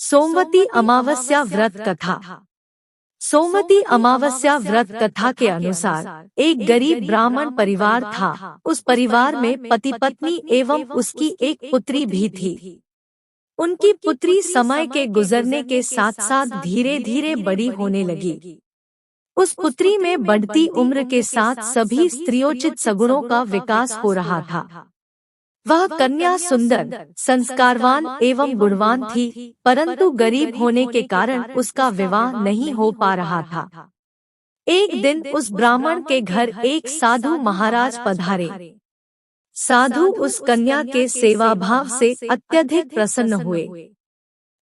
सोमवती अमावस्या व्रत कथा। सोमवती अमावस्या व्रत कथा के अनुसार एक गरीब ब्राह्मण परिवार था। उस परिवार में पति पत्नी एवं उसकी एक पुत्री भी थी। उनकी पुत्री समय के गुजरने के साथ साथ धीरे धीरे बड़ी होने लगी। उस पुत्री में बढ़ती उम्र के साथ सभी स्त्रियोचित सगुणों का विकास हो रहा था। वह कन्या सुंदर, संस्कारवान एवं गुणवान थी, परंतु गरीब होने के कारण उसका विवाह नहीं हो पा रहा था। एक दिन उस ब्राह्मण के घर एक साधु महाराज पधारे। साधु उस कन्या के सेवा भाव से अत्यधिक प्रसन्न हुए।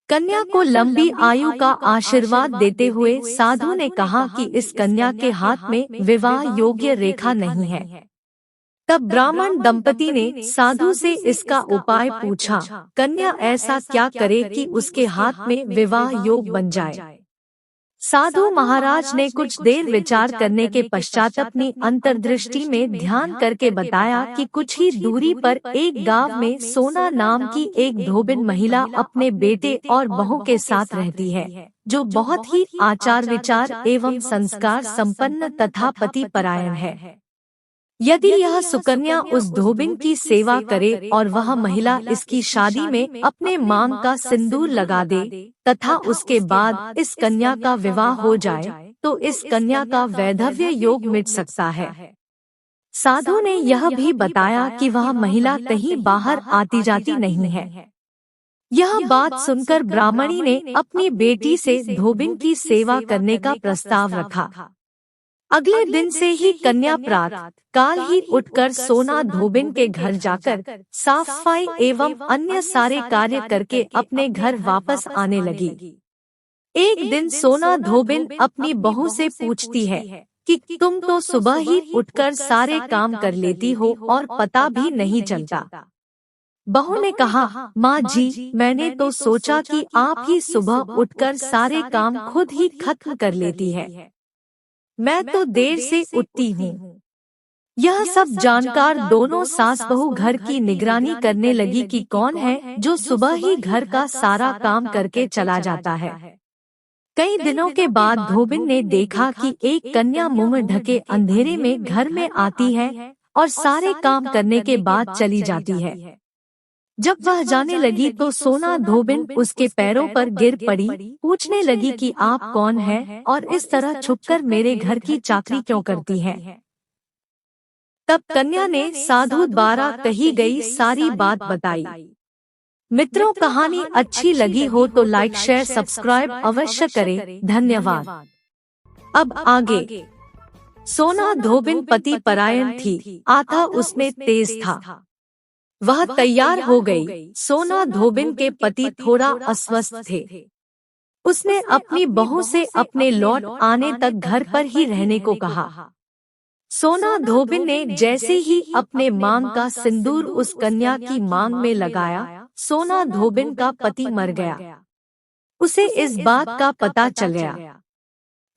कन्या को लंबी आयु का आशीर्वाद देते हुए साधु ने कहा कि इस कन्या के हाथ में विवाह योग्य रेखा नहीं है। तब ब्राह्मण दंपति ने साधु से इसका उपाय पूछा। कन्या ऐसा क्या करे कि उसके हाथ में विवाह योग बन जाए। साधु महाराज ने कुछ देर विचार करने के पश्चात अपनी अंतर्दृष्टि में ध्यान करके बताया कि कुछ ही दूरी पर एक गांव में सोना नाम की एक धोबिन महिला अपने बेटे और बहू के साथ रहती है, जो बहुत ही आचार विचार एवं संस्कार संपन्न तथा पति परायण है। यदि यह सुकन्या उस धोबिन की सेवा करे और वह महिला इसकी शादी में अपने मांग का सिंदूर लगा दे तथा उसके बाद इस कन्या का विवाह हो जाए, तो इस कन्या का वैधव्य योग मिट सकता है। साधु ने यह भी बताया कि वह महिला कहीं बाहर आती जाती नहीं है। यह बात सुनकर ब्राह्मणी ने अपनी बेटी से धोबिन की सेवा करने का प्रस्ताव रखा। अगले दिन से ही कन्या प्रातः काल ही उठकर सोना धोबिन के घर जाकर साफ सफाई एवं अन्य सारे कार्य करके अपने घर वापस आने लगी। एक दिन सोना धोबिन अपनी बहू से पूछती है कि तुम तो सुबह ही उठकर सारे काम कर लेती हो और पता भी नहीं चलता। बहू ने कहा, माँ जी, मैंने तो सोचा कि आप ही सुबह उठकर सारे काम खुद ही खत्म कर लेती है। मैं तो देर से उठती हूँ। यह सब जानकर दोनों सास बहू घर की निगरानी करने लगी कि कौन है जो सुबह ही घर का सारा काम करके चला जाता है। कई दिनों के बाद धोबिन ने देखा कि एक कन्या मुंह ढके अंधेरे में घर में आती है और सारे काम करने के बाद चली जाती है। जब वह जाने लगी तो सोना धोबिन उसके पैरों पर गिर पड़ी, पूछने लगी कि आप कौन हैं और इस तरह छुपकर मेरे घर की चाकरी क्यों करती हैं। तब कन्या ने साधु द्वारा कही गई सारी बात बताई। मित्रों, कहानी अच्छी लगी हो तो लाइक शेयर सब्सक्राइब अवश्य करें। धन्यवाद। अब आगे। सोना धोबिन पति परायण थी, आता उसमें तेज था। वह तैयार हो गई। सोना धोबिन के पति थोड़ा अस्वस्थ थे। उसने अपनी बहू से अपने लौट आने तक घर पर ही रहने को कहा। सोना धोबिन ने जैसे ही अपने मांग का सिंदूर उस कन्या की मांग में लगाया, सोना धोबिन का पति मर गया। उसे इस बात का पता चल गया।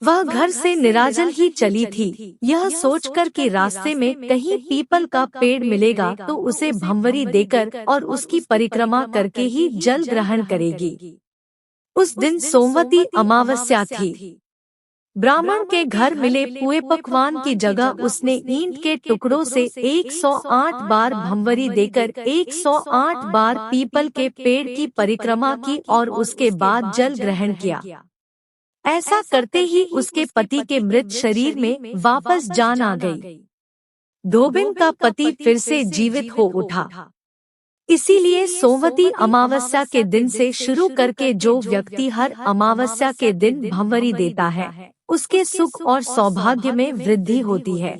वह घर से निराजल ही चली थी, यह सोचकर कि रास्ते में कहीं पीपल का पेड़ मिलेगा तो उसे भंवरी देकर और उसकी परिक्रमा करके ही जल ग्रहण करेगी। उस दिन सोमवती अमावस्या थी। ब्राह्मण के घर मिले पुए पकवान की जगह उसने ईंट के टुकड़ों से 108 बार भंवरी देकर 108 बार पीपल के पेड़ की परिक्रमा की और उसके बाद जल ग्रहण किया। ऐसा करते ही उसके पति के मृत शरीर में वापस जान आ गई। धोबिन का पति फिर से जीवित हो उठा। इसीलिए सोमवती अमावस्या के दिन से शुरू करके जो व्यक्ति हर अमावस्या के दिन भंवरी देता है, उसके सुख और सौभाग्य में वृद्धि होती है।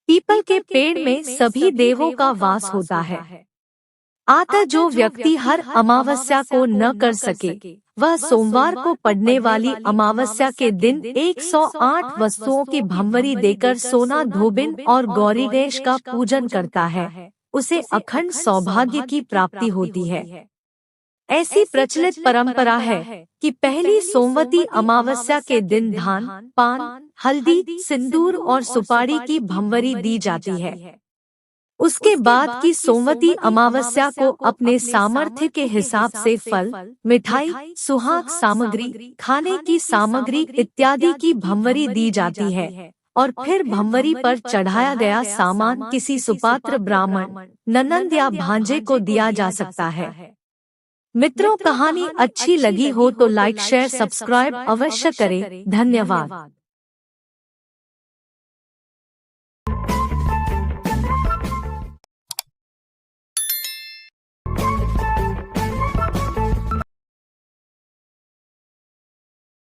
पीपल के पेड़ में सभी देवों का वास होता है। आता जो व्यक्ति हर अमावस्या को न कर सके, वह सोमवार को पड़ने वाली अमावस्या के दिन 108 वस्तुओं की भंवरी देकर सोना धोबिन और गौरी गणेश का पूजन करता है, उसे अखंड सौभाग्य की प्राप्ति होती है। ऐसी प्रचलित परंपरा है कि पहली सोमवती अमावस्या के दिन धान, पान, हल्दी, सिंदूर और सुपारी की भंवरी दी जाती है। उसके बाद की सोमवती अमावस्या को अपने सामर्थ्य के हिसाब से फल, मिठाई, सुहाग सामग्री, खाने की सामग्री इत्यादि की भंवरी दी जाती है और फिर भंवरी पर चढ़ाया गया सामान किसी सुपात्र ब्राह्मण, ननंद या भांजे को दिया जा सकता है। मित्रों, कहानी अच्छी लगी हो तो लाइक शेयर सब्सक्राइब अवश्य करें। धन्यवाद।